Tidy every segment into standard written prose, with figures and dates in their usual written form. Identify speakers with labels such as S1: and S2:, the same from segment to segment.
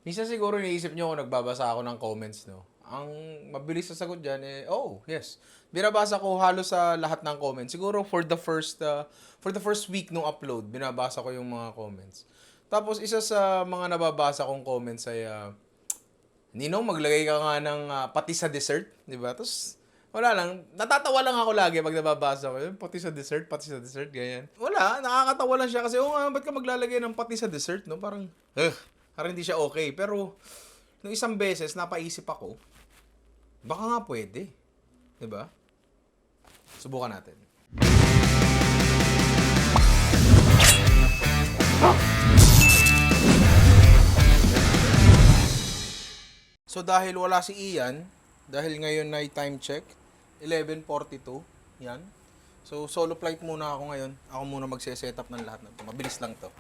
S1: Minsan siguro iniisip niyo kung nagbabasa ako ng comments, 'no? Ang mabilis sa sagot diyan, oo, yes. Binabasa ko halos sa lahat ng comments. Siguro for the first week nung upload, binabasa ko yung mga comments. Tapos isa sa mga nababasa kong comments ay, "Ninong, maglagay ka nga ng, patis sa dessert." 'Di ba? Tapos wala lang, natatawa lang ako lagi 'pag nababasa ko yun, patis sa dessert, ganyan. Wala, nakakatawa lang siya kasi, "Oo nga, ba't ka maglalagay ng patis sa dessert?" 'No, parang, parang hindi siya okay. Pero nung isang beses napaisip ako, baka nga pwede, 'di ba? Subukan natin. So dahil wala si Ian, dahil ngayon ay time check, 11:42, yan. So solo flight muna ako ngayon. Ako muna magse-setup ng lahat ng 'to. Mabilis lang 'to.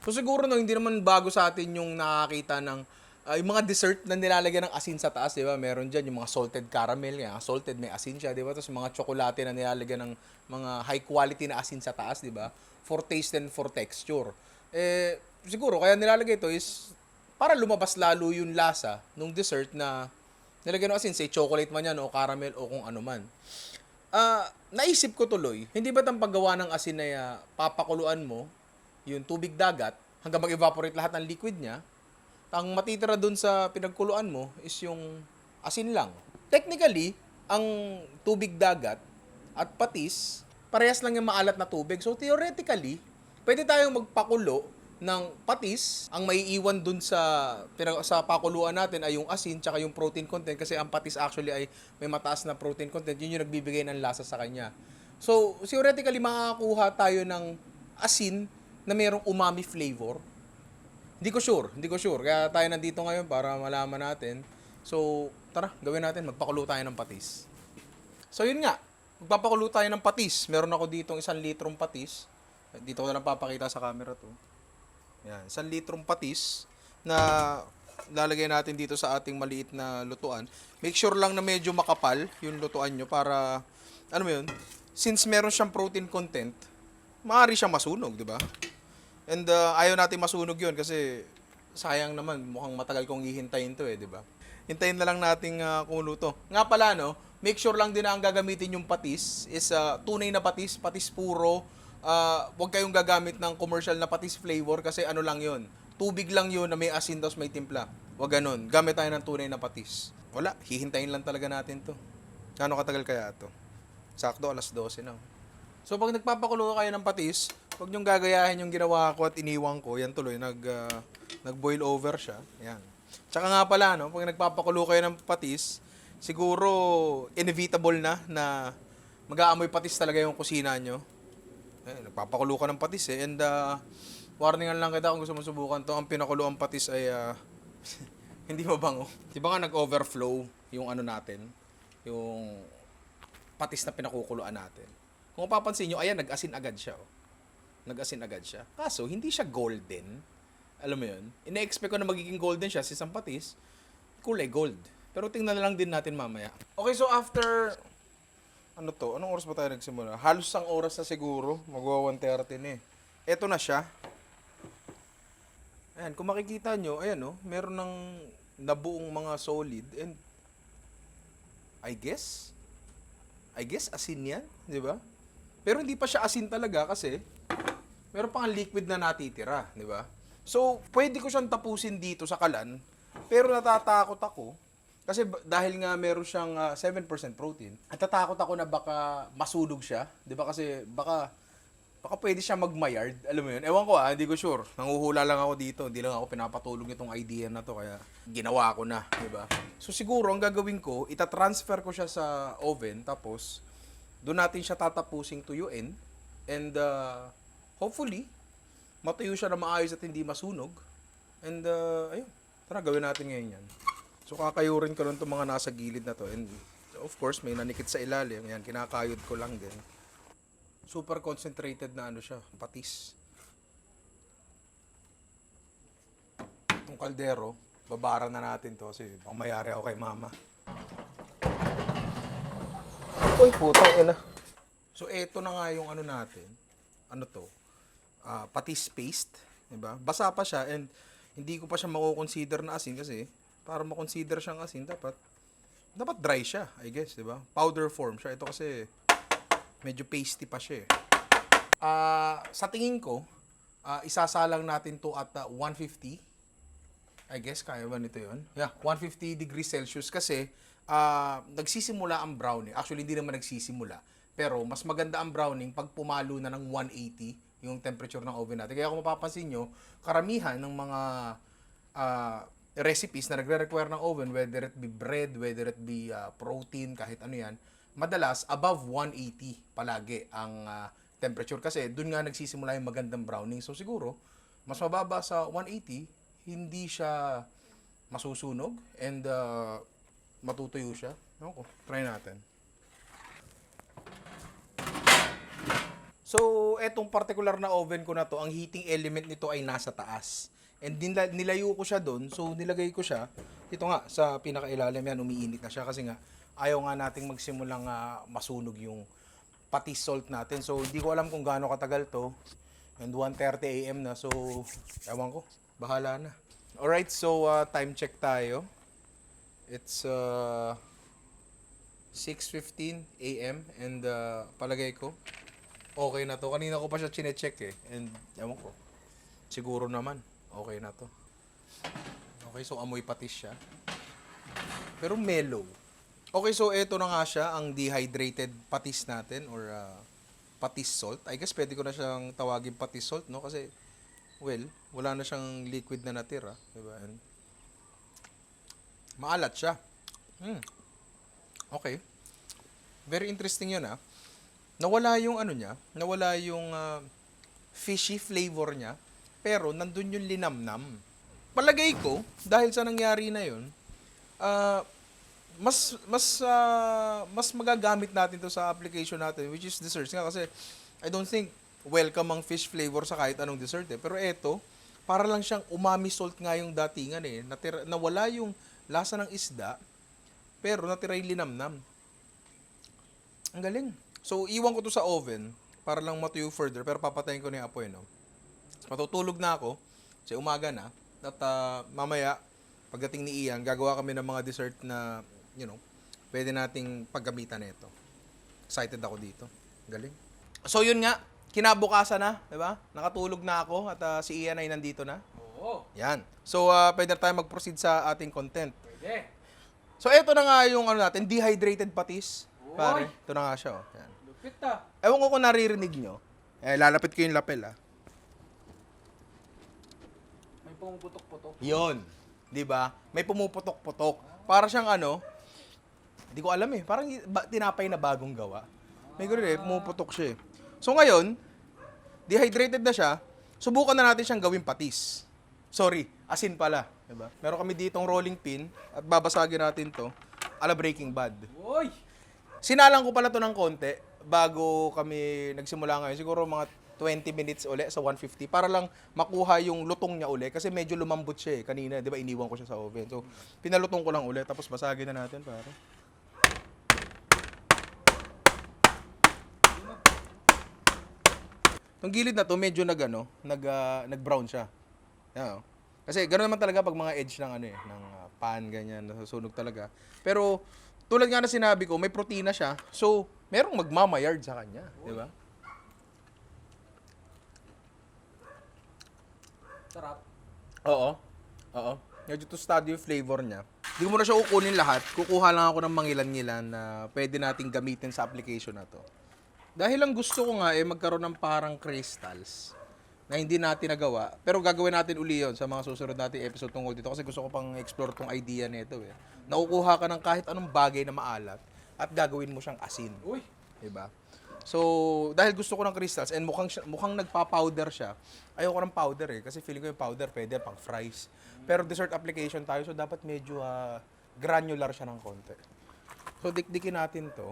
S1: So siguro no, hindi naman bago sa atin yung nakakita ng yung mga dessert na nilalagyan ng asin sa taas, 'di ba? Meron diyan yung mga salted caramel, kaya salted may asin siya, 'di ba? Tapos mga tsokolate na nilalagyan ng mga high quality na asin sa taas, 'di ba? For taste and for texture. Siguro kaya nilalagay ito is para lumabas lalo yung lasa nung dessert na nilagyan ng asin, say chocolate man yan o caramel o kung ano man. Naisip ko tuloy, hindi ba't ang paggawa ng asin ay papakuluan mo yung tubig dagat hanggang mag-evaporate lahat ng liquid niya, ang matitira dun sa pinagkuluan mo is yung asin lang. Technically, ang tubig dagat at patis, parehas lang yung maalat na tubig. So theoretically, pwede tayong magpakulo ng patis. Ang maiiwan dun sa pakuluan natin ay yung asin tsaka yung protein content, kasi ang patis actually ay may mataas na protein content. Yun yung nagbibigay ng lasa sa kanya. So theoretically, makakakuha tayo ng asin na mayroong umami flavor. Hindi ko sure. Kaya tayo nandito ngayon para malaman natin. So, tara, gawin natin. Magpakulo tayo ng patis. So, yun nga. Magpapakulo tayo ng patis. Meron ako dito 1 litrong patis. Dito ko na lang papakita sa camera to. Yan, 1 litrong patis na lalagay natin dito sa ating maliit na lutuan. Make sure lang na medyo makapal yung lutuan nyo para, ano mo yun, since meron siyang protein content, maaari siyang masunog, di ba? And ayaw natin masunog yun kasi sayang naman, mukhang matagal kong hihintayin to di ba? Hintayin na lang nating kumulo. Nga pala, no, make sure lang din na ang gagamitin yung patis is tunay na patis, patis puro. Huwag kayong gagamit ng commercial na patis flavor kasi ano lang yun. Tubig lang yun na may asin tapos may timpla. Huwag ganun. Gamit tayo ng tunay na patis. Wala, hihintayin lang talaga natin to. Gano'ng katagal kaya to? Sakto, 12:00 na. So pag nagpapakulo kayo ng patis, huwag niyong gagayahin yung ginawa ko at iniwan ko. Yan tuloy, nag-boil over siya. Yan. Tsaka nga pala, no, pag nagpapakulo kayo ng patis, siguro inevitable na mag-aamoy patis talaga yung kusina nyo. Nagpapakulo ka ng patis eh. And warningan lang kita kung gusto mo subukan to. Ang pinakuluang patis ay hindi mabango. Di ba nga nag-overflow yung ano natin? Yung patis na pinakukuluan natin. Kung mapapansin nyo, ayan, nag-asin agad siya. Oh. Nag-asin agad siya. Kaso, hindi siya golden. Alam mo yun? Ina-expect ko na magiging golden siya si patis. Kulay gold. Pero tingnan na lang din natin mamaya. Okay, so after... Ano to? Anong oras ba tayo nagsimula? Halos isang oras na siguro. Magwa 1:30 na eh. Eto na siya. Ayan, kung makikita nyo, ayan oh, meron ng nabuong mga solid. And I guess asin yan, di ba? Pero hindi pa siya asin talaga kasi meron pang liquid na natitira, di ba? So, pwede ko siyang tapusin dito sa kalan, pero natatakot ako kasi dahil nga meron siyang 7% protein, natatakot ako na baka masunog siya, di ba? Kasi baka pwede siya magmayard, alam mo yun. Ewan ko hindi ko sure. Nanguhula lang ako dito, hindi lang ako pinapatulog itong idea na to, kaya ginawa ko na, di ba? So siguro ang gagawin ko, ita-transfer ko siya sa oven, tapos doon natin siya tatapusing tuyuin, and hopefully matuyo siya na maayos at hindi masunog. And ayun, tara gawin natin ngayon yan. So kakayurin ko lang itong mga nasa gilid na to, and of course may nanikit sa ilalim, yan kinakayod ko lang din. Super concentrated na ano siya, patis. Itong kaldero, babara na natin to kasi baka mayari ako kay mama. Uy, putang ina. So, eto na nga yung ano natin. Ano to? Patis paste. Diba? Basa pa siya and hindi ko pa siya mako-consider na asin kasi para ma-consider siyang asin, dapat dry siya, I guess, diba? Powder form siya. Ito kasi medyo pasty pa siya eh. Sa tingin ko, isasalang natin to at 150. I guess, kaya ba nito yun? Yeah, 150 degrees Celsius kasi nagsisimula ang browning. Actually, hindi naman nagsisimula. Pero mas maganda ang browning pag pumalo na ng 180 yung temperature ng oven natin. Kaya kung mapapansin nyo, karamihan ng mga recipes na nagre-require ng oven, whether it be bread, whether it be protein, kahit ano yan, madalas above 180 palagi ang temperature. Kasi dun nga nagsisimula yung magandang browning. So siguro, mas mababa sa 180, hindi siya masusunog and matutuyo siya. Ako, try natin. So, etong particular na oven ko na to, ang heating element nito ay nasa taas. And nilayo ko siya doon, so nilagay ko siya, ito nga, sa pinakailalim yan, umiinit na siya kasi nga, ayaw nga nating magsimulang masunog yung patis salt natin. So, hindi ko alam kung gaano katagal to. And 1:30 AM na, so, ewan ko, bahala na. Alright, so time check tayo. It's 6:15 AM and palagay ko, okay na to. Kanina ko pa siya chine-check eh. And ewan ko, siguro naman, okay na to. Okay, so amoy patis siya. Pero mellow. Okay, so eto na nga siya, ang dehydrated patis natin or patis salt. I guess pwede ko na siyang tawagin patis salt, no? Kasi, well, wala na siyang liquid na natira. Diba? And maalat siya. Okay. Very interesting yun, ah. Nawala yung ano niya, nawala yung fishy flavor niya, pero nandun yung linamnam. Palagay ko, dahil sa nangyari na yun, mas magagamit natin to sa application natin, which is desserts nga, kasi I don't think welcome ang fish flavor sa kahit anong dessert eh. Pero eto, para lang siyang umami salt nga yung datingan eh. Nawala yung lasa ng isda, pero natira yung linamnam. Ang galing. So, iwan ko to sa oven para lang matuyo further, pero papatayin ko na yung apoy, no? Matutulog na ako, kasi umaga na, at mamaya, pagdating ni Ian, gagawa kami ng mga dessert na, you know, pwede nating paggamitan nito. Excited ako dito. Galing. So, yun nga, kinabukasan na, di ba? Nakatulog na ako at si Ian ay nandito na.
S2: Oo.
S1: Yan. So, pwede na tayo mag-proceed sa ating content.
S2: Pwede.
S1: So, eto na nga yung ano natin, dehydrated patis.
S2: Oy!
S1: Pare, ito na nga siya, oh. Yan.
S2: Lupit ah.
S1: Ewan ko kung naririnig nyo. Lalapit ko yung lapel, ah.
S2: May pumuputok-putok.
S1: Yun. Di ba? May pumuputok-putok. Para siyang ano, di ko alam eh. Parang tinapay na bagong gawa. May gano'n eh, pumuputok siya eh. So ngayon, dehydrated na siya. Subukan na natin siyang gawing patis. Sorry, asin pala. Diba? Meron kami ditong rolling pin at babasagin natin to ala Breaking Bad.
S2: Uy!
S1: Sinalang ko pala to ng konti bago kami nagsimula ngayon. Siguro mga 20 minutes uli sa 150 para lang makuha yung lutong niya uli kasi medyo lumambot siya eh. Kanina, di ba, iniwan ko siya sa oven. So, pinalutong ko lang uli tapos basagin na natin, pare. Itong gilid na to, medyo nag-brown siya. Yan, oh. Kasi ganoon naman talaga pag mga edge ng ano eh, ng pan ganyan, nasusunog talaga. Pero tulad nga na sinabi ko, may protina siya. So, merong magmamayard sa kanya, di ba?
S2: Sarap.
S1: Oo. Oo. Medyo tostado yung flavor niya. Hindi ko muna siya kukunin lahat. Kukuha lang ako ng mangilan-ngilan na pwede nating gamitin sa application na to. Dahil lang gusto ko nga magkaroon ng parang crystals na hindi natin nagawa. Pero gagawin natin uli yun sa mga susunod nating episode tungkol dito kasi gusto ko pang explore tong idea nito eh. Nakukuha ka ng kahit anong bagay na maalat at gagawin mo siyang asin.
S2: Uy!
S1: Diba? So, dahil gusto ko ng crystals and mukhang nagpa-powder siya, ayoko ng powder eh. Kasi feeling ko yung powder pwede pang fries. Pero dessert application tayo, so dapat medyo granular siya ng konti. So, dikdikin natin to.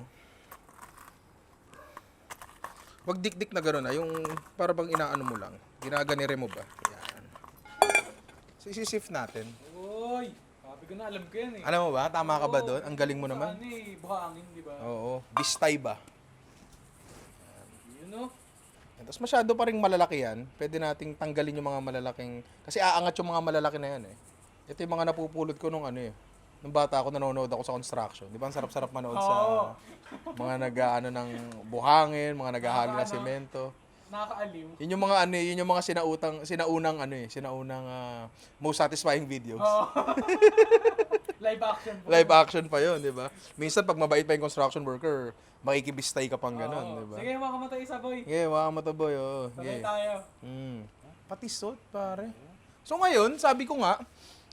S1: Wag dikdik na gano'n na, yung para bang inaano mo lang. Ginaganire mo ba? Yan. So, isi-sift natin.
S2: Uy! ko na, alam ko yan eh.
S1: Alam mo ba? Tama ka ba
S2: Oo,
S1: doon? Ang galing mo
S2: sa
S1: naman.
S2: ano eh, buhangin, di ba?
S1: Oo. Bistay ba?
S2: Yun no?
S1: Tapos masyado pa rin malalaki yan. Pwede nating tanggalin yung mga malalaking... Kasi aangat yung mga malalaki na yan eh. Ito yung mga napupulot ko nung ano eh. Nung bata ako, nanonood ako sa construction. Di ba ang sarap-sarap manood sa
S2: Oo.
S1: mga nag-ano ng buhangin, mga naghahalo ng semento.
S2: Nakakaaliw.
S1: Yun yung mga ano eh, yun yung mga sinaunang most satisfying videos.
S2: Oo. Live action po.
S1: Live action pa yun, di ba? Minsan pag mabait pa yung construction worker, makikibistay ka pang
S2: Oo.
S1: ganun, di ba?
S2: Sige, makamatay isa, boy.
S1: Yeah, waka mo to boy, oh.
S2: Sabay
S1: Yeah.
S2: tayo.
S1: Pati salt, pare. So ngayon, sabi ko nga,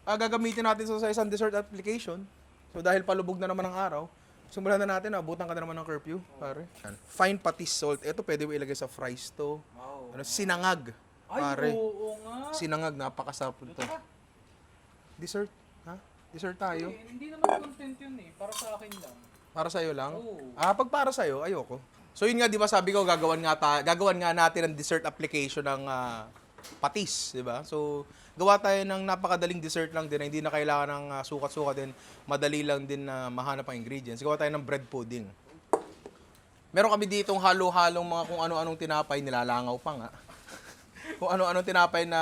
S1: gagamitin natin sa isang dessert application. So dahil palubog na naman ang araw, simulan na natin, abutan ka na naman ng curfew, pare. Yan. Fine patis salt. Ito pwede mo ilagay sa fries to.
S2: Wow.
S1: Ano, sinangag.
S2: Ay,
S1: Pare.
S2: oo nga.
S1: Sinangag, napakasarap to.
S2: Tara.
S1: Dessert, ha? Dessert tayo.
S2: Hindi naman content yun eh. Para sa akin lang.
S1: Para sa'yo lang?
S2: Oo.
S1: Pag para sa'yo, ayoko. So yun nga, di ba sabi ko, gagawan nga natin ng dessert application ng patis, di ba? So, gawa tayo ng napakadaling dessert lang din na hindi na kailangan ng sukat-sukat din. Madali lang din na mahanap ang ingredients. Gawa tayo ng bread pudding. Meron kami ditong halo-halong mga kung ano-anong tinapay, nilalangaw pa nga. Kung ano-anong tinapay na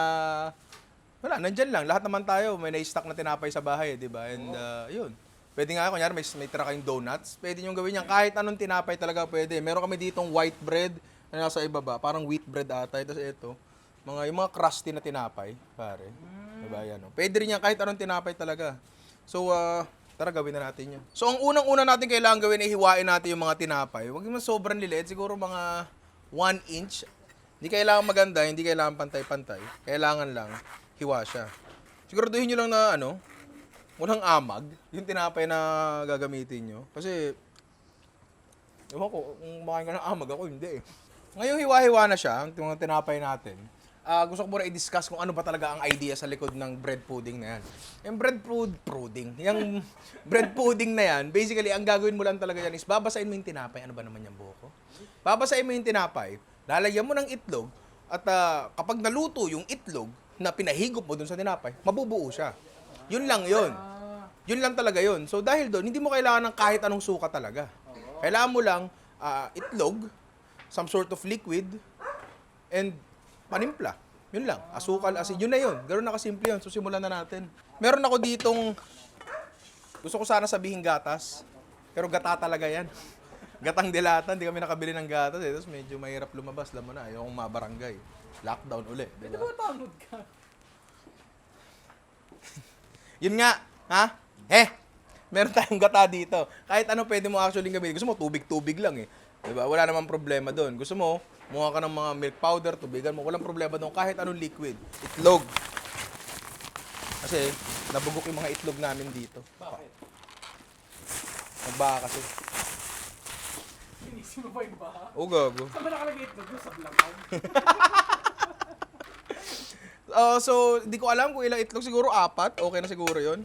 S1: wala, nandyan lang. Lahat naman tayo, may na-stock na tinapay sa bahay, di ba? And yun. Pwede nga, kunyari, may tira kayong donuts. Pwede nyo gawin yan. Kahit anong tinapay talaga pwede. Meron kami ditong white bread na nasa ibaba. Parang wheat bread ata. Tapos ito, yung mga crusty na tinapay, pare. Diba yan? Oh. Pwede rin yan kahit anong tinapay talaga. So, tara, gawin na natin yun. So, ang unang-una natin kailangan gawin ay hiwain natin yung mga tinapay. Huwag naman sobrang lilit. Siguro mga 1 inch. Hindi kailangan maganda, hindi kailangan pantay-pantay. Kailangan lang hiwa siya. Siguraduhin nyo lang na walang amag, yung tinapay na gagamitin nyo. Kasi, ewan ko, kung makain ka ng amag, ako hindi eh. Ngayon hiwa-hiwa na siya, ang mga tinapay natin. Gusto ko muna i-discuss kung ano ba talaga ang idea sa likod ng bread pudding na yan. Yung yung bread pudding na yan, basically, ang gagawin mo lang talaga yan is babasahin mo yung tinapay. Ano ba naman yung buko? Babasahin mo yung tinapay, lalagyan mo ng itlog, at kapag naluto yung itlog na pinahigop mo dun sa tinapay, mabubuo siya. Yun lang yun. Yun lang talaga yun. So dahil doon, hindi mo kailangan ng kahit anong suka talaga. Kailangan mo lang itlog, some sort of liquid, and panimpla. Yun lang. Asukal, asin. Yun na yun. Ganoon na kasimple yun. So simulan na natin. Meron ako ditong, gusto ko sana sabihin gatas, pero gata talaga yan. Gatang dilata, hindi kami nakabili ng gatas eh. Tapos medyo mahirap lumabas. Alam mo na, ayokong mabarangay. Lockdown uli.
S2: Pwede
S1: Diba?
S2: ba tanod ka?
S1: Yun nga, ha? Meron tayong gata dito. Kahit ano pwede mo actually gamitin. Gusto mo, tubig-tubig lang eh. Diba? Wala namang problema doon. Gusto mo, muha ka ng mga milk powder, tubigan mo. Walang problema doon. Kahit anong liquid. Itlog. Kasi, nabugok yung mga itlog namin dito.
S2: Bakit?
S1: Nagbaka kasi.
S2: Inisip mo ba yung baha?
S1: O, gago.
S2: Saan ba nakalagay ito doon sa blankan?
S1: So, di ko alam kung ilang itlog. Siguro 4. Okay na siguro yon.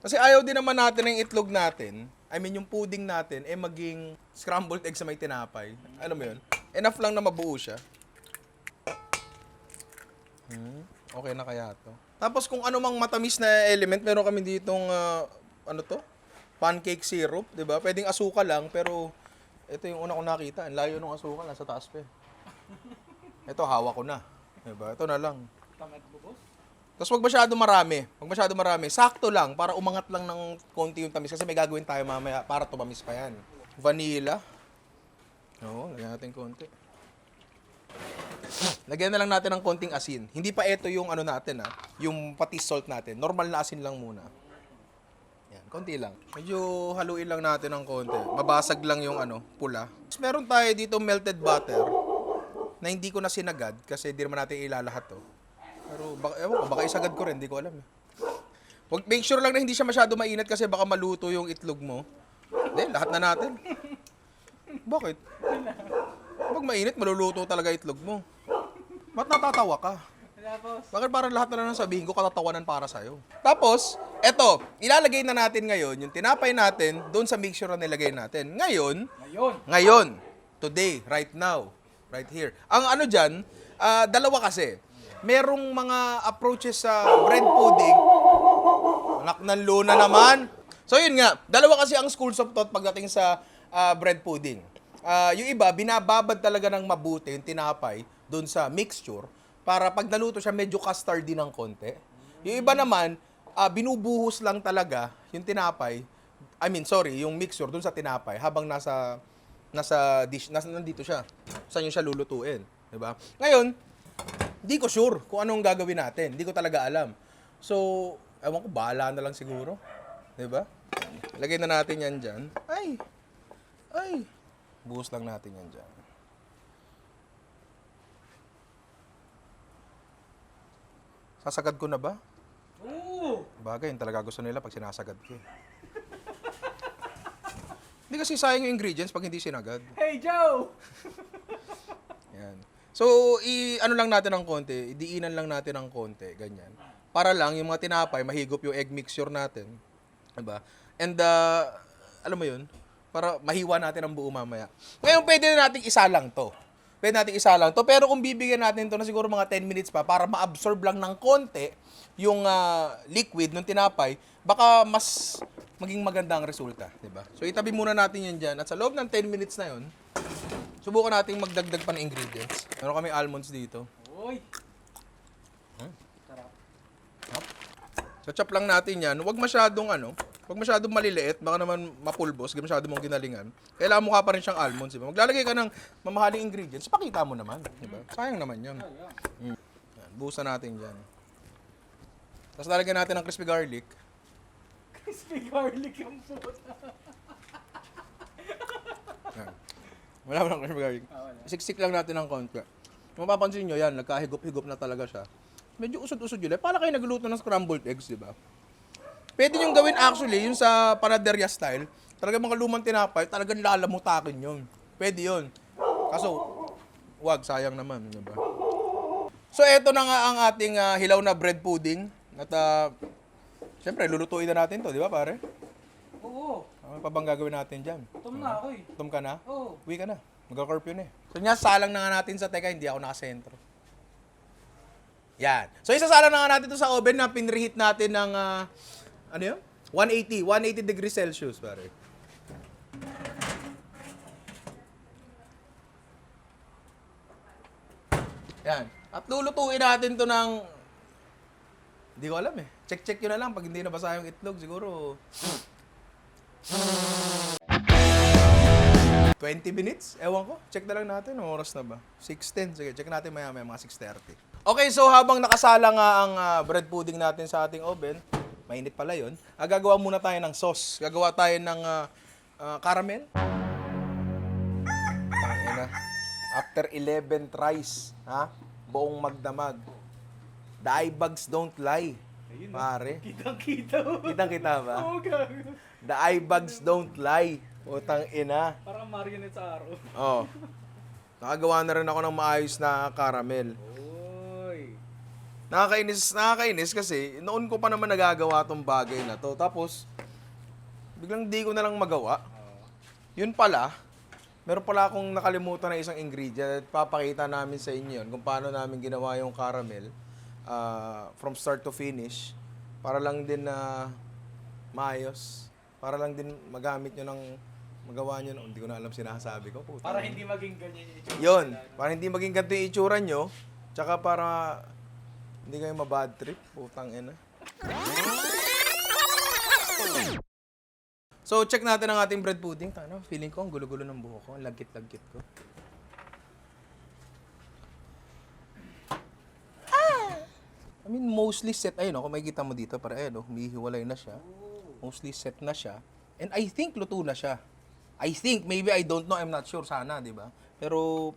S1: Kasi ayaw din naman natin ng itlog natin. I mean, yung pudding natin, maging scrambled egg sa may tinapay. Alam mo yun? Enough lang na mabuo siya. Okay na kaya to. Tapos kung ano mang matamis na element, meron kami ditong, pancake syrup, di ba? Pwedeng asukal lang, pero ito yung una ko nakita. Ang layo ng asukal, nasa taas pa eh. Ito, hawak ko na. Diba? Ito na lang.
S2: Tamad mo, boss?
S1: Tapos wag masyado marami. Sakto lang, para umangat lang ng konti yung tamis. Kasi may gagawin tayo mamaya para tumamis pa yan. Vanilla. Oo, lagyan natin konti. Lagyan na lang natin ng konting asin. Hindi pa ito yung ano natin yung patis salt natin. Normal na asin lang muna. Yan, konti lang. Medyo haluin lang natin ng konti. Mabasag lang yung pula. Tapos meron tayo dito melted butter na hindi ko na sinagad kasi hindi naman natin ilalahat to. Pero baka isagad ko rin, hindi ko alam eh. Make sure lang na hindi siya masyado mainit kasi baka maluto yung itlog mo. Hindi, lahat na natin. Bakit? Pag mainit, maluluto talaga itlog mo. Ba't natatawa ka?
S2: Wala, boss.
S1: Bakit parang lahat na lang sabihin ko katatawanan para sa'yo? Tapos, eto, ilalagay na natin ngayon yung tinapay natin doon sa mixture na nilagay natin. Ngayon, today, right now, right here. Ang dyan, dalawa kasi. Merong mga approaches sa bread pudding. Anak ng Luna naman. So yun nga, dalawa kasi ang schools of thought pagdating sa bread pudding. Yung iba, binababad talaga ng mabuti yung tinapay doon sa mixture para pag naluto siya, medyo custardy ng konti. Yung iba naman, binubuhos lang talaga yung tinapay, yung mixture doon sa tinapay habang nasa dish, nandito siya. Saan yun siya lulutuin, 'di ba? Ngayon, hindi ko sure kung anong gagawin natin. Hindi ko talaga alam. So, ewan ko, bahala na lang siguro. 'Di ba? Lagay na natin 'yan diyan. Ay. Buhos lang natin 'yan diyan. Sasagad ko na ba?
S2: Oo!
S1: Bagay, yun talaga gusto nila pag sinasagad ko. Hindi kasi sayang yung ingredients pag hindi sinagad.
S2: Hey, Joe!
S1: Yan. So, ano lang natin ng konti, idiinan lang natin ng konti, ganyan. Para lang yung mga tinapay, mahigop yung egg mixture natin. Diba? And, alam mo yun, para mahiwa natin ang buo mamaya. Ngayon, pwede na natin isa lang to. Pwede natin isa lang to. Pero kung bibigyan natin to na siguro mga 10 minutes pa para ma-absorb lang ng konti yung liquid ng tinapay, baka mas maging maganda ang resulta, di ba? So itabi muna natin yan dyan. At sa loob ng 10 minutes na yun, subukan natin magdagdag pa ng ingredients. Meron kami almonds dito.
S2: Uy! Sarap.
S1: So chop lang natin yan. Huwag masyadong maliliit, baka naman mapulbos, huwag masyado mong ginalingan. Kailangan mukha pa rin siyang almonds, di ba? Maglalagay ka ng mamahaling ingredients, pakita mo naman, di ba? Sayang naman yun. Yan, buhusan natin dyan. Tapos lalagyan natin ng crispy garlic.
S2: Crispy garlic yung puta.
S1: Yan. Wala mo ng crispy garlic.
S2: Wala.
S1: Siksik lang natin ng konti. Kung mapapansin nyo, yan, nagkahigop-higop na talaga siya. Medyo usod-usod yun. Para kayo nagluto ng scrambled eggs, di ba? Pwede nyo gawin actually, yung sa panaderia style, talagang mga lumang tinapay, talagang lalamutakin yun. Pwede yun. Kaso, wag, sayang naman, di ba? So, eto na nga ang ating hilaw na bread pudding. At, syempre, lulutuin na natin to, di ba pare?
S2: Oo.
S1: Ano pa bang gagawin natin dyan?
S2: Gutom na ako eh.
S1: Gutom ka na?
S2: Oo.
S1: Uwi ka na. Magka-curfew na eh. So, salang na nga natin sa teka, hindi ako nakasentro. Yan. So, isasalang na nga natin to sa oven na pinreheat natin ng, ano yun? 180 degrees Celsius, pare. Yan. At lulutuin natin to ng, hindi ko alam eh. Check nyo na lang pag hindi nabasa yung itlog, siguro 20 minutes? Ewan ko. Check na lang natin. Anong oras na ba? 6:10. Sige, check natin maya-maya mga 6:30. Okay, so habang nakasala nga ang bread pudding natin sa ating oven, mainit pala yun, gagawa muna tayo ng sauce. Gagawa tayo ng caramel. Ayan na. After 11 tries, buong magdamag. The eye bags don't lie.
S2: Ayun
S1: Pare.
S2: Kitang-kita.
S1: Kitang-kita ba?
S2: Oo, gago.
S1: The eye bags don't lie. Utang ina.
S2: Parang marionette sa araw.
S1: Oh. Nakagawa na rin ako ng maayos na caramel.
S2: Uy.
S1: Nakakainis kasi noon ko pa naman nagagawa tong bagay na to. Tapos, biglang di ko na lang magawa. Yun pala, meron pala akong nakalimutan na isang ingredient at papakita namin sa inyo yun kung paano namin ginawa yung caramel from start to finish para lang din na maayos. Para lang din magamit nyo ng magawa nyo. Hindi ko na alam sinasabi ko. Puta.
S2: Para hindi maging ganyan yung itsura.
S1: Yun. Para hindi maging ganito yung itsura nyo. Tsaka para hindi kayo mabad trip. Putang ina. So, check natin ang ating bread pudding. Tano, feeling ko ang gulo-gulo ng buhok ko. Ang lagkit-lagkit ko. I mean, mostly set. Ayun, kung makikita mo dito, para ayun, humihiwalay na siya. Mostly set na siya. And I think luto na siya. I think, maybe I don't know, I'm not sure sana, di ba? Pero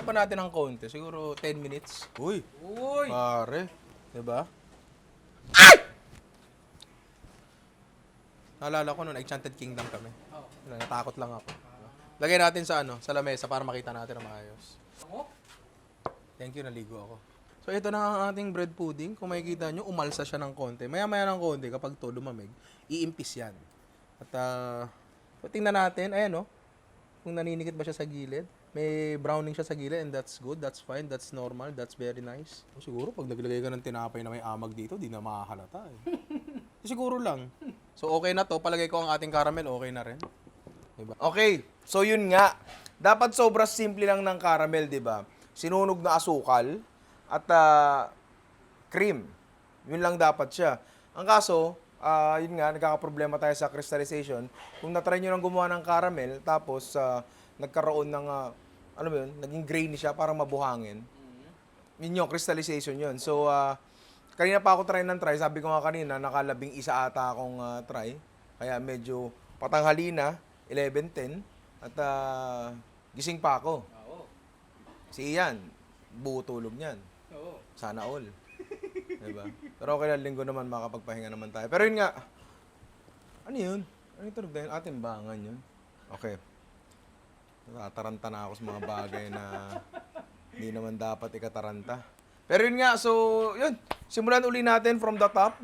S1: pa natin ng konti, siguro 10 minutes. Uy,
S2: Uy.
S1: pare, di ba? Ay! Naalala ko noon, Enchanted Kingdom kami.
S2: Oh.
S1: Natakot lang ako. Lagay natin sa lamesa para makita natin na maayos.
S2: Ako?
S1: Thank you, naligo ako. So, ito na ang ating bread pudding. Kung makikita nyo, umalsa siya ng konti. Maya-maya ng konti, kapag to lumamig, iimpis yan. At, tingnan natin, ayan kung naninikit ba siya sa gilid. may browning siya sa gilid and that's good, that's fine, that's normal, that's very nice. Siguro pag naglagay ka ng tinapay na may amag dito, di na makahalata eh. Siguro lang. So okay na to, palagay ko ang ating caramel, okay na rin. Diba? Okay, so yun nga. Dapat sobrang simple lang ng caramel, di ba? Sinunog na asukal at cream. Yun lang dapat siya. Ang kaso, yun nga, nagkakaproblema tayo sa crystallization. Kung natry nyo lang gumawa ng caramel, tapos nagkaroon ng, ano ba yun, naging grainy siya, parang mabuhangin. Yun yung crystallization yun. So, kanina pa ako try ng try. Sabi ko nga kanina, naka-11 ata akong try. Kaya medyo patanghali na, 11:10. At gising pa ako.
S2: Oo.
S1: Si Ian, buo tulog niyan.
S2: Oo.
S1: Sana all. Diba? Pero okay lang, linggo naman, makapagpahinga naman tayo. Pero yun nga, ano yun? Ano yung tunog na yun? Ating bangan yun. Okay. Natataranta na ako sa mga bagay na hindi naman dapat ikataranta. Pero yun nga, so, yun. Simulan uli natin from the top.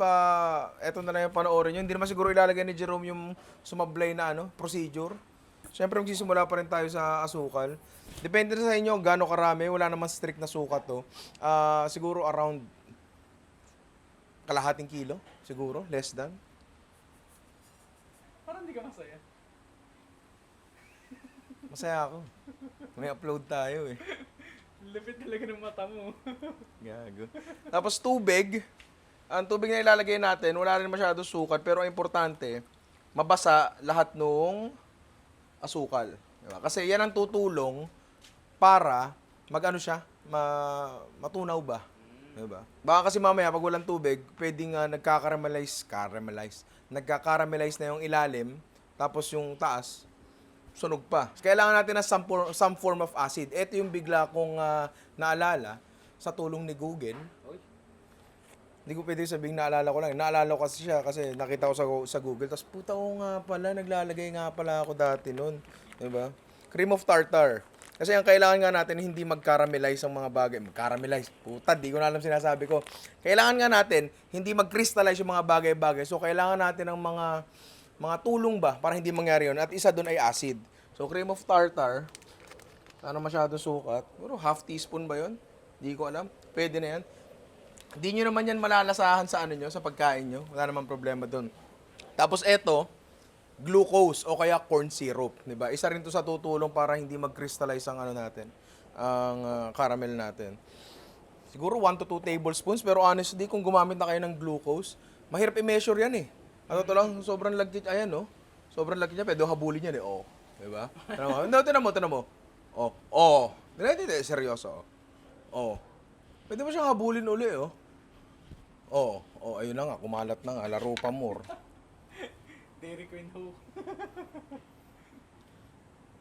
S1: Eto na lang yung panoorin nyo. Hindi naman siguro ilalagay ni Jerome yung sumablay na procedure. Siyempre, magsisimula pa rin tayo sa asukal. Depende na sa inyo gaano karami. Wala naman strict na sukat to. Siguro around kalahating kilo. Siguro, less than.
S2: Parang hindi ka masaya.
S1: Masaya ako. May upload tayo eh.
S2: Lupit talaga ng mata mo.
S1: Gago. Tapos tubig. Ang tubig na ilalagay natin, wala rin masyado sukat. Pero ang importante, mabasa lahat nung asukal. Diba? Kasi yan ang tutulong para mag-ano siya, matunaw ba? Diba? Baka kasi mamaya pag walang tubig, pwedeng nagka-caramelize na yung ilalim, tapos yung taas, sunog pa. Kailangan natin ng some form of acid. Ito yung bigla kong naalala sa tulong ni Google.
S2: Oy.
S1: Hindi ko pwede sabihin naalala ko lang. Naalala ko kasi siya kasi nakita ko sa Google. Tapos puta ko nga pala, naglalagay nga pala ako dati nun. Diba? Cream of tartar. Kasi ang kailangan nga natin hindi mag-caramelize ang mga bagay. Mag-caramelize. Puta, di ko na alam sinasabi ko. Kailangan nga natin hindi mag-crystallize yung mga bagay-bagay. So kailangan natin ng mga tulong ba para hindi mangyari yun. At isa doon ay acid. So cream of tartar. Sana masyado sukat. Pero half teaspoon ba yun? Di ko alam. Pwede na yan. Hindi nyo naman yan malalasahan sa ano nyo, sa pagkain nyo. Wala namang problema doon. Tapos eto, glucose o kaya corn syrup, 'di ba? Isa rin 'to sa tutulong para hindi mag-crystallize ang ano natin, ang caramel natin. Siguro 1 to 2 tablespoons, pero honestly, kung gumamit na kayo ng glucose, mahirap i-measure 'yan eh. Ano to lang, sobrang lagkit ayan, no? Sobrang lagkit niya, pwede habulin yan eh. Oh, 'di ba? Tingnan mo. Oh. Hindi, seryoso. Oh. Pwede mo siyang habulin uli, oh. Ayun na nga, kumalat na nga, laro pa more.
S2: Dairy Queen ho.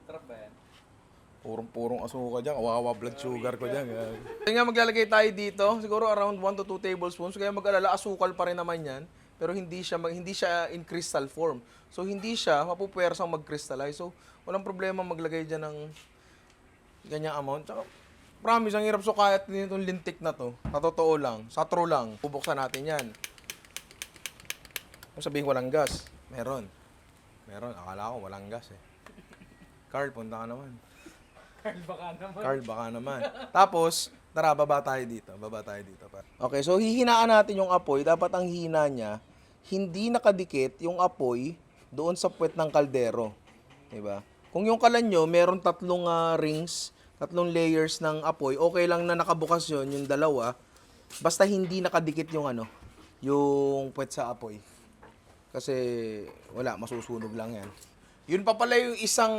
S2: Sarap ba yan?
S1: Purong asukal dyan. Kawawa blood sugar ko dyan. Kaya nga maglalagay tayo dito. Siguro around 1 to 2 tablespoons. Kaya mag-alala, asukal pa rin naman yan. Pero hindi siya in crystal form. So, hindi siya mapupwersang mag-crystallize. So, walang problema maglagay dyan ng ganyang amount. Tsaka, promise, ang hirap sukayat din itong lintik na to. Sa totoo lang. Sa true lang. Bubuksan natin yan. Kung sabihin walang gas. Meron. Akala ko walang gas eh. Carl, punta ka naman. Carl, baka naman. Tapos, tara, baba tayo dito. Okay, so hihinaan natin yung apoy. Dapat ang hina niya, hindi nakadikit yung apoy doon sa puwet ng kaldero. Diba? Kung yung kalan nyo, meron 3 rings, 3 layers ng apoy, okay lang na nakabukas yun, yung dalawa, basta hindi nakadikit yung yung puwet sa apoy. Kasi wala, masusunog lang yan. Yun pa pala yung isang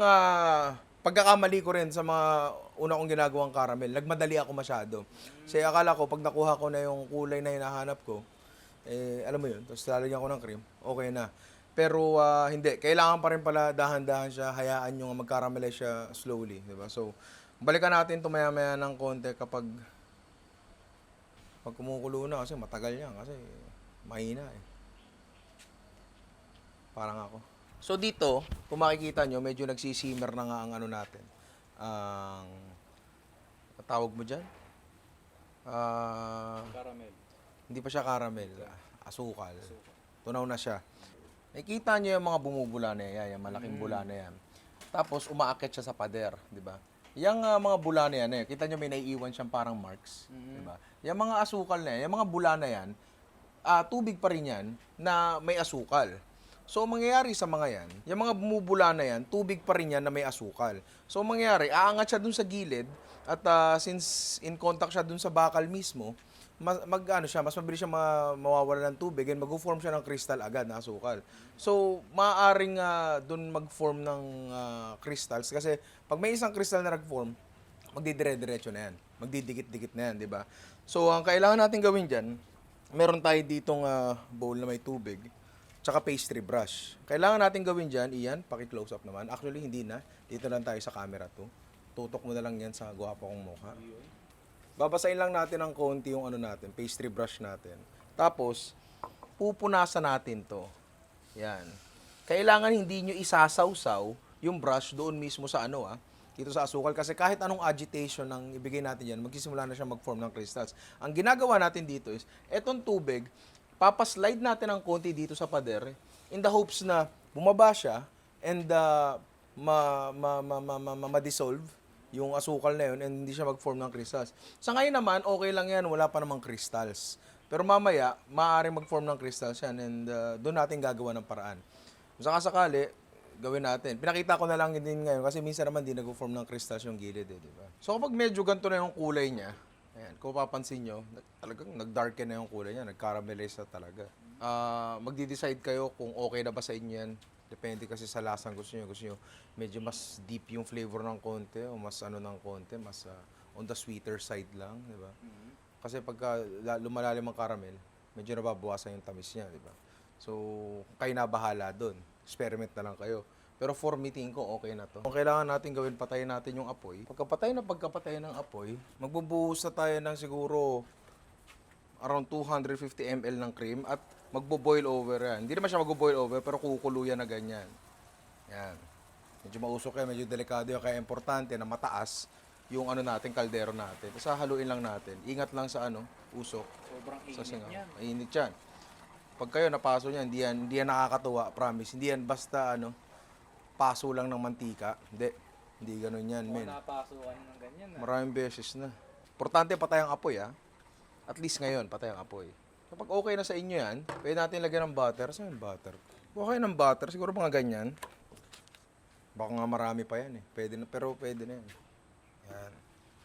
S1: pagkakamali ko rin sa mga una kong ginagawang caramel. Nagmadali ako masyado. Kasi akala ko, pag nakuha ko na yung kulay na hinahanap ko, alam mo yun, tapos lalagyan ko ng cream, okay na. Pero hindi, kailangan pa rin pala dahan-dahan siya, hayaan nyo mag-caramelize siya slowly. Diba? So, balikan natin ito maya-maya ng konti kapag kumukulo na kasi matagal yan kasi mahina eh. Parang ako. So dito, kung makikita nyo, medyo nagsisimmer na nga ang ano natin. Ang tawag mo dyan?
S2: Caramel.
S1: Hindi pa siya caramel. Asukal. Tunaw na siya. Nakikita nyo yung mga bumubula na yan, yung malaking bula na yan. Tapos umaakit siya sa pader, di ba? Yung mga bula na yan, kita nyo may naiiwan siyang parang marks. Diba? Yung mga asukal na yan, yung mga bula na yan, tubig pa rin yan na may asukal. So, ang mangyayari sa mga yan, yung mga bumubula na yan, tubig pa rin yan na may asukal. So, ang mangyayari, aangat siya dun sa gilid at since in contact siya dun sa bakal mismo, mas mabilis siya mawawala ng tubig and mag-form siya ng crystal agad na asukal. So, maaaring dun mag-form ng crystals kasi pag may isang crystal na nag-form, magdidire-diretso na yan. Magdidikit-dikit na yan, di ba? So, ang kailangan natin gawin dyan, meron tayo ditong bowl na may tubig, tsaka pastry brush. Kailangan natin gawin dyan, iyan, paki-close up naman. Actually, hindi na. Dito lang tayo sa camera to. Tutok mo na lang yan sa gwapo kong mukha. Babasahin lang natin ng konti yung pastry brush natin. Tapos, pupunasan natin to. Yan. Kailangan hindi nyo isasawsaw yung brush doon mismo sa dito sa asukal. Kasi kahit anong agitation ng ibigay natin yan, magsisimula na siya mag-form ng crystals. Ang ginagawa natin dito is, etong tubig, papaslide natin ng konti dito sa pader in the hopes na bumaba siya and ma-dissolve yung asukal na yun and hindi siya mag-form ng crystals. Sa ngayon naman, okay lang yan, wala pa namang crystals. Pero mamaya, maaaring mag-form ng crystals yan and doon natin gagawa ng paraan. Kung sakali, gawin natin. Pinakita ko na lang din ngayon kasi minsan naman di nag-form ng crystals yung gilid di ba? So kapag medyo ganito na yung kulay niya, ayan, kung papansin nyo, talagang nag-darken na yung kulay niya, nag-caramelize na talaga. Magdi-decide kayo kung okay na ba sa inyo yan. Depende kasi sa lasang gusto nyo. Gusto nyo medyo mas deep yung flavor ng konti o mas ng konti, mas on the sweeter side lang, di ba? Kasi pagka lumalalim ang caramel, medyo nababawasan yung tamis niya, di ba? So, kayo na bahala doon. Experiment na lang kayo. Pero for me, tingin ko okay na to. Kung kailangan natin gawin, patayin natin yung apoy. Pagkapatay ng apoy, magbubuhos na tayo ng siguro around 250 ml ng cream at magbo-boil over yan. Hindi naman siya magbo-boil over pero kukuluyan na ganyan. Yan. Medyo mausok yan, medyo delikado yan. Kaya importante na mataas yung kaldero natin. Basta haluin lang natin. Ingat lang sa usok.
S2: Sobrang
S1: Sa
S2: init
S1: singaw.
S2: niyan.
S1: Mainit yan. Pag kayo napaso niyan, hindi yan nakakatuwa, promise. Hindi yan basta paso lang ng mantika. Hindi ganun yan,
S2: Kung
S1: men.
S2: napasukan ng ganyan
S1: Maraming beses na. Importante patay ang apoy, At least ngayon, patay ang apoy. Kapag okay na sa inyo yan, pwede natin lagyan ng butter. Saan yung butter? Okay ng butter, siguro mga ganyan. Baka nga marami pa yan Pwede na, pero pwede na yan. Yan.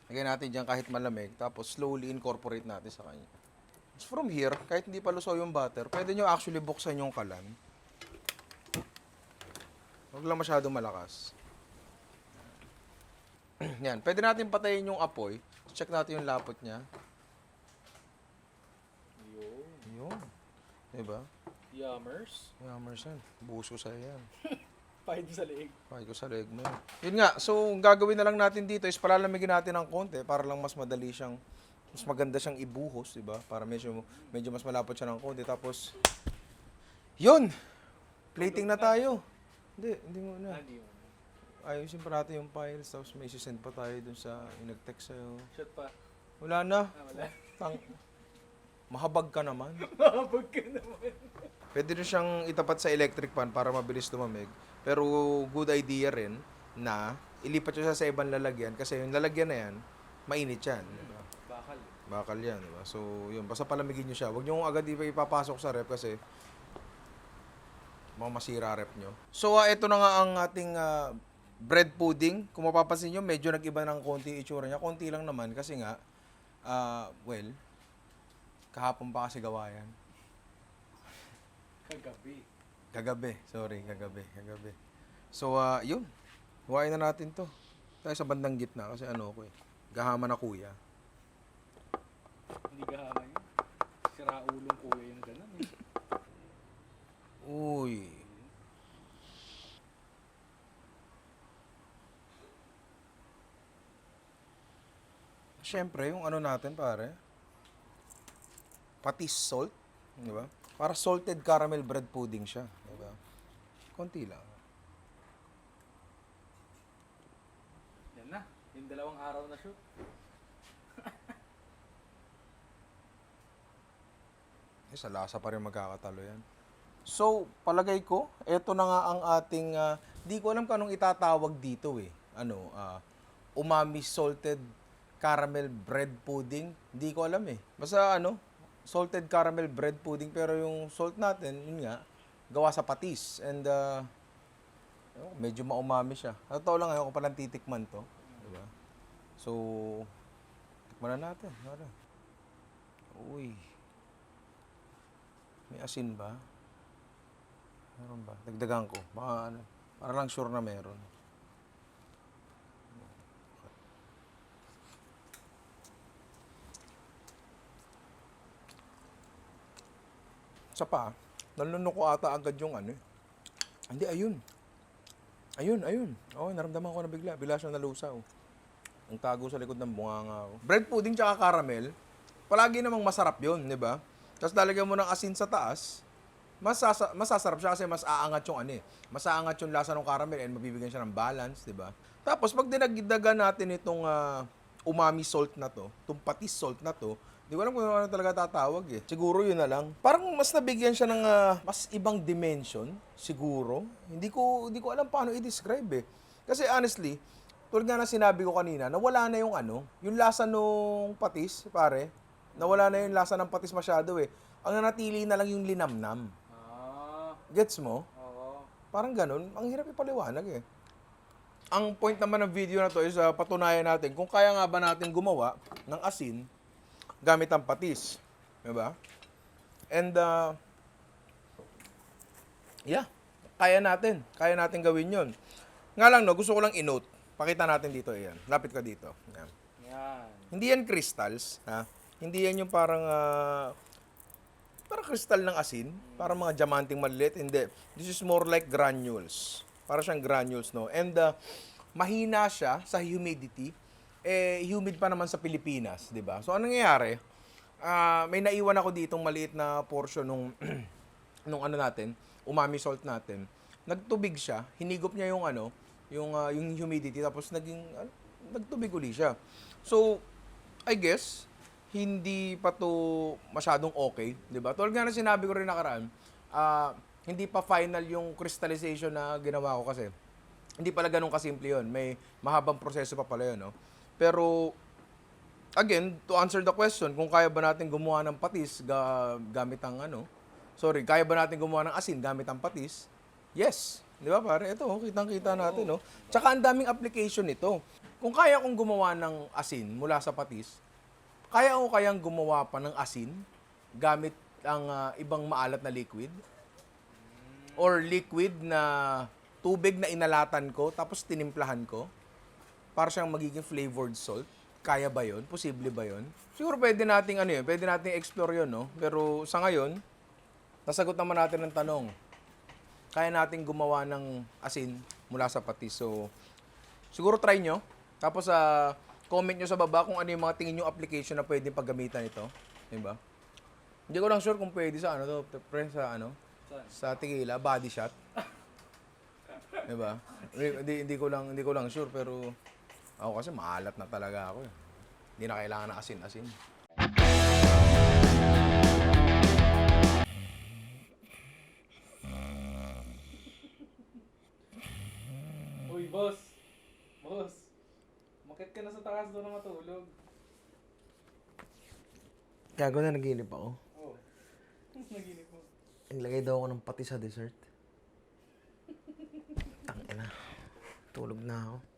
S1: Lagyan natin dyan kahit malamig, tapos slowly incorporate natin sa kanya. From here, kahit hindi pa lusaw yung butter, pwede nyo actually buksan yung kalan. Huwag lang masyadong malakas. Yan. Pwede natin patayin yung apoy. Check natin yung lapot niya. Yun. Diba?
S2: Yummers.
S1: Yummers yan. Buhos ko sa'yo yan.
S2: Pahid sa leeg.
S1: Pakay ko sa leg mo yan. Yun nga. So, ang gagawin na lang natin dito is palalamigin natin ng konti para lang mas madali siyang mas maganda siyang ibuhos, di ba? Para medyo mas malapot siya ng konti. Tapos, yun! Plating na tayo. Hindi mo na.
S2: Hindi mo.
S1: Ayusin pa natin yung files, tapos may send pa tayo dun sa nag-text sa'yo.
S2: Shot pa.
S1: Wala na.
S2: Wala.
S1: Mahabag ka naman.
S2: Mabag ka naman.
S1: Pwede rin siyang itapat sa electric fan para mabilis lumamig. Pero good idea rin na ilipat siya sa ibang lalagyan kasi yung lalagyan na yan, mainit yan. Diba? Bakal yan, diba? So, yun. Basta palamigin nyo siya. Huwag nyo agad ipapasok sa rep kasi baka masira rep nyo. So, ito na nga ang ating bread pudding. Kung mapapansin nyo, medyo nag-iba ng konti yung itsura niya. Konti lang naman kasi nga, kahapon pa kasi gawa yan. Kagabi. So, yun. Huwain na natin to. Tayo sa bandang gitna kasi gahama na kuya.
S2: Hindi gahama yun. Sira ulong kuya yung ganun
S1: Uy. Siyempre, yung natin, pare. Patis salt. Di ba? Para salted caramel bread pudding siya. Di ba? Konti lang.
S2: Yan na. Yung 2 araw na shoot.
S1: Sa lasa pa rin magkakatalo yan. So, palagay ko, eto na nga ang ating, di ko alam kung anong itatawag dito umami salted caramel bread pudding. Hindi ko alam eh. Basta salted caramel bread pudding pero yung salt natin, yun nga, gawa sa patis. And medyo maumami siya. Sa totoo lang, ngayon ko palang titikman to. Diba? So, tikman na natin. Tara. Uy. May asin ba? Meron ba? Dagdagan ko. Baka para lang sure na meron. Sa pa, nalunok ko ata agad yung Hindi, ayun. Ayun. Oh, naramdaman ko na bigla. Bigla siyang nalusaw. Ang tago sa likod ng bunganga ko. Bread pudding tsaka caramel, palagi namang masarap yun, di ba? Tapos lalagyan mo ng asin sa taas, masasarap siya kasi mas aangat yung mas aangat yung lasa ng caramel and mabibigyan siya ng balance, di ba? Tapos pag dinagdagan natin itong umami salt na to, itong patis salt na to, di ko alam kung ano talaga tatawag eh. Siguro yun na lang. Parang mas nabigyan siya ng mas ibang dimension, siguro. Hindi ko alam paano i-describe eh. Kasi honestly, tulad nga na sinabi ko kanina, nawala na yung yung lasa nung patis, pare. Nawala na yung lasa ng patis masyado eh. Ang nanatili na lang yung linamnam. Gets mo?
S2: Oo.
S1: Parang ganun. Ang hirap ipaliwanag eh. Ang point naman ng video na to is patunayan natin kung kaya nga ba natin gumawa ng asin gamit ang patis. Diba? And, yeah. Kaya natin. Kaya natin gawin yon. Nga lang, gusto ko lang i-note. Pakita natin dito, yan. Lapit ka dito. Yan.
S2: Yan.
S1: Hindi yan crystals, ha? Hindi yan yung parang crystal ng asin, parang mga diamanting maliliit. Hindi. This is more like granules. Para siyang granules, no? And mahina siya sa humidity. Humid pa naman sa Pilipinas, di ba? So, anong nangyayari? May naiwan ako ditong maliit na portion nung natin, umami salt natin. Nagtubig siya, hinigop niya yung yung humidity, tapos nagtubig uli siya. So, I guess, hindi pa to masyadong okay, di ba? Tulad nga na sinabi ko rin nakaraan, hindi pa final yung crystallization na ginawa ko kasi hindi pala ganun kasimple yun. May mahabang proseso pa pala yun, no? Pero, again, to answer the question, kung kaya ba natin gumawa ng patis gamit ang kaya ba natin gumawa ng asin gamit ang patis? Yes. Di ba pare? Ito, kitang-kita natin, no? Tsaka ang daming application nito. Kung kaya kong gumawa ng asin mula sa patis, kaya ko kayang gumawa pa ng asin gamit ang ibang maalat na liquid? Or liquid na tubig na inalatan ko tapos tinimplahan ko para siyang magiging flavored salt? Kaya ba yon? Posible ba yon? Siguro pwede nating pwede nating explore yon, no? Pero sa ngayon, nasagot naman natin ang tanong. Kaya nating gumawa ng asin mula sa patis. So, siguro try nyo. Tapos, comment nyo sa baba kung ano yung mga tingin nyo application na pwede paggamitan ito. Diba? Hindi ko lang sure kung pwede sa sa tequila, body shot. Diba? Hindi ko lang sure, pero ako kasi maalat na talaga ako eh. Hindi na kailangan ng asin-asin.
S2: Uy, boss. Boss. Makit ka na sa taas doon na matulog.
S1: Gago na, naginip ako.
S2: Oh. Naginip mo.
S1: Naglagay daw ako ng pati sa dessert. Tangina. Tulog na ako.